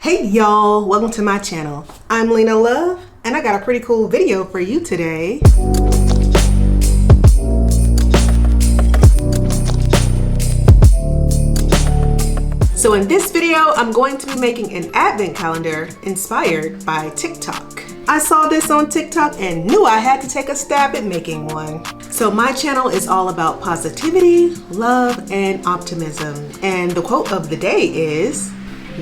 Hey y'all, welcome to my channel. I'm Lena Love, and I got a pretty cool video for you today. So in this video, I'm going to be making an advent calendar inspired by TikTok. I saw this on TikTok and knew I had to take a stab at making one. So my channel is all about positivity, love, and optimism. And the quote of the day is,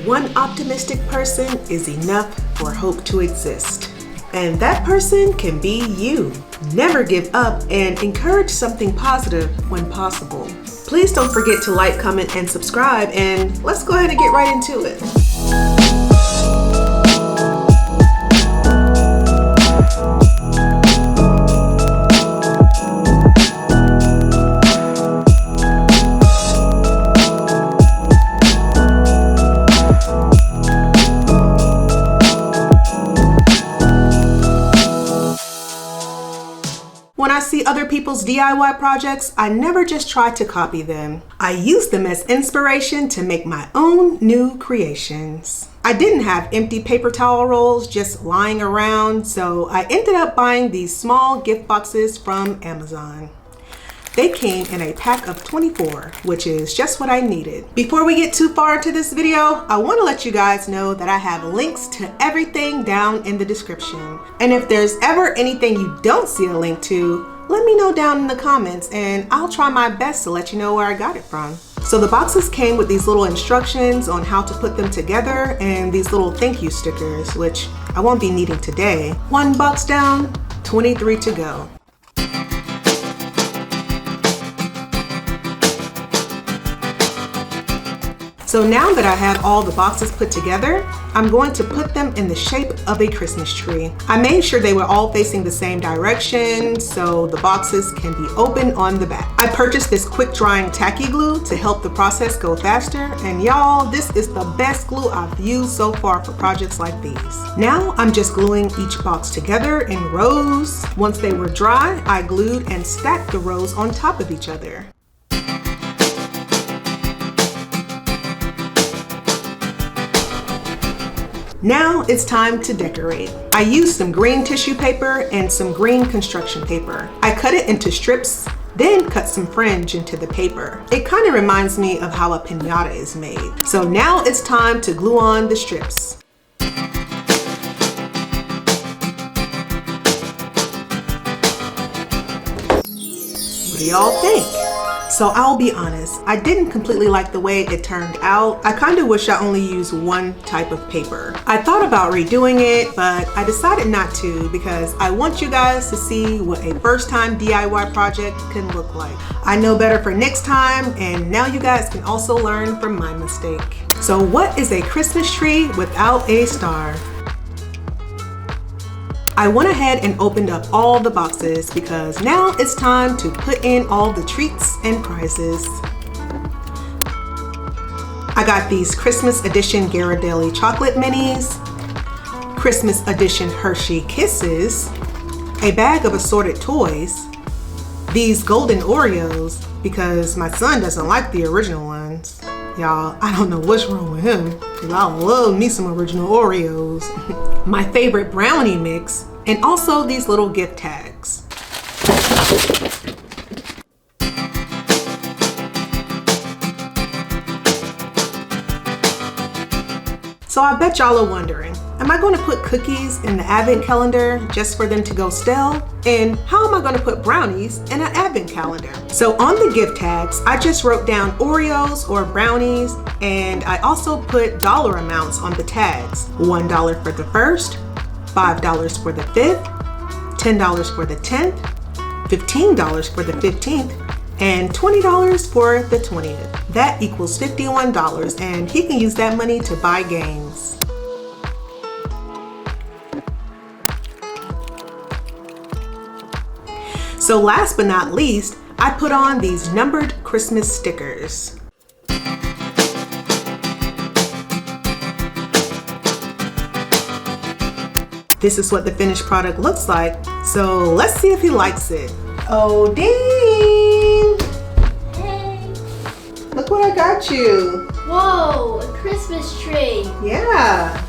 "One optimistic person is enough for hope to exist." And that person can be you. Never give up and encourage something positive when possible. Please don't forget to like, comment, and subscribe, and let's go ahead and get right into it. When I see other people's DIY projects, I never just try to copy them. I use them as inspiration to make my own new creations. I didn't have empty paper towel rolls just lying around, so I ended up buying these small gift boxes from Amazon. They came in a pack of 24, which is just what I needed. Before we get too far into this video, I want to let you guys know that I have links to everything down in the description. And if there's ever anything you don't see a link to, let me know down in the comments and I'll try my best to let you know where I got it from. So the boxes came with these little instructions on how to put them together and these little thank you stickers, which I won't be needing today. One box down, 23 to go. So now that I have all the boxes put together, I'm going to put them in the shape of a Christmas tree. I made sure they were all facing the same direction so the boxes can be open on the back. I purchased this quick drying tacky glue to help the process go faster, and y'all, this is the best glue I've used so far for projects like these. Now I'm just gluing each box together in rows. Once they were dry, I glued and stacked the rows on top of each other. Now it's time to decorate. I used some green tissue paper and some green construction paper. I cut it into strips, then cut some fringe into the paper. It kind of reminds me of how a piñata is made. So now it's time to glue on the strips. What do y'all think? So I'll be honest, I didn't completely like the way it turned out. I kind of wish I only used one type of paper. I thought about redoing it, but I decided not to because I want you guys to see what a first-time DIY project can look like. I know better for next time, and now you guys can also learn from my mistake. So what is a Christmas tree without a star? I went ahead and opened up all the boxes because now it's time to put in all the treats and prizes. I got these Christmas edition Ghirardelli chocolate minis, Christmas edition Hershey Kisses, a bag of assorted toys, these golden Oreos because my son doesn't like the original ones. Y'all, I don't know what's wrong with him because I love me some original Oreos. My favorite brownie mix, and also these little gift tags. So I bet y'all are wondering, am I going to put cookies in the advent calendar just for them to go stale? And how am I going to put brownies in an advent calendar? So on the gift tags, I just wrote down Oreos or brownies, and I also put dollar amounts on the tags. $1 for the first, $5 for the 5th, $10 for the 10th, $15 for the 15th, and $20 for the 20th. That equals $51, and he can use that money to buy games. So last but not least, I put on these numbered Christmas stickers. This is what the finished product looks like. So let's see if he likes it. Oh, Dean! Hey! Look what I got you. Whoa, a Christmas tree. Yeah.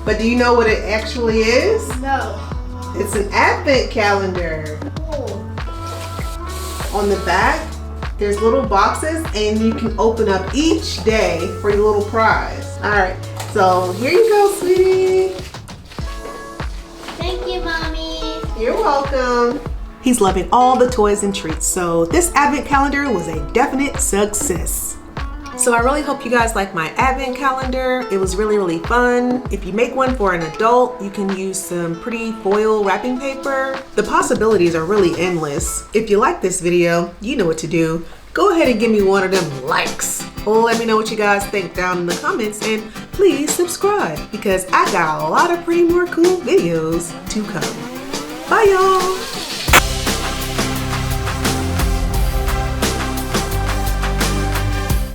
But do you know what it actually is? No. It's an advent calendar. Oh. On the back, there's little boxes and you can open up each day for your little prize. All right, so here you go, sweetie. Thank you, Mommy. You're welcome. He's loving all the toys and treats, so this advent calendar was a definite success. So I really hope you guys like my advent calendar. It was really fun. If you make one for an adult, you can use some pretty foil wrapping paper. The possibilities are really endless. If you like this video, you know what to do. Go ahead and give me one of them likes. Let me know what you guys think down in the comments, and please subscribe because I got a lot of pretty more cool videos to come. Bye y'all.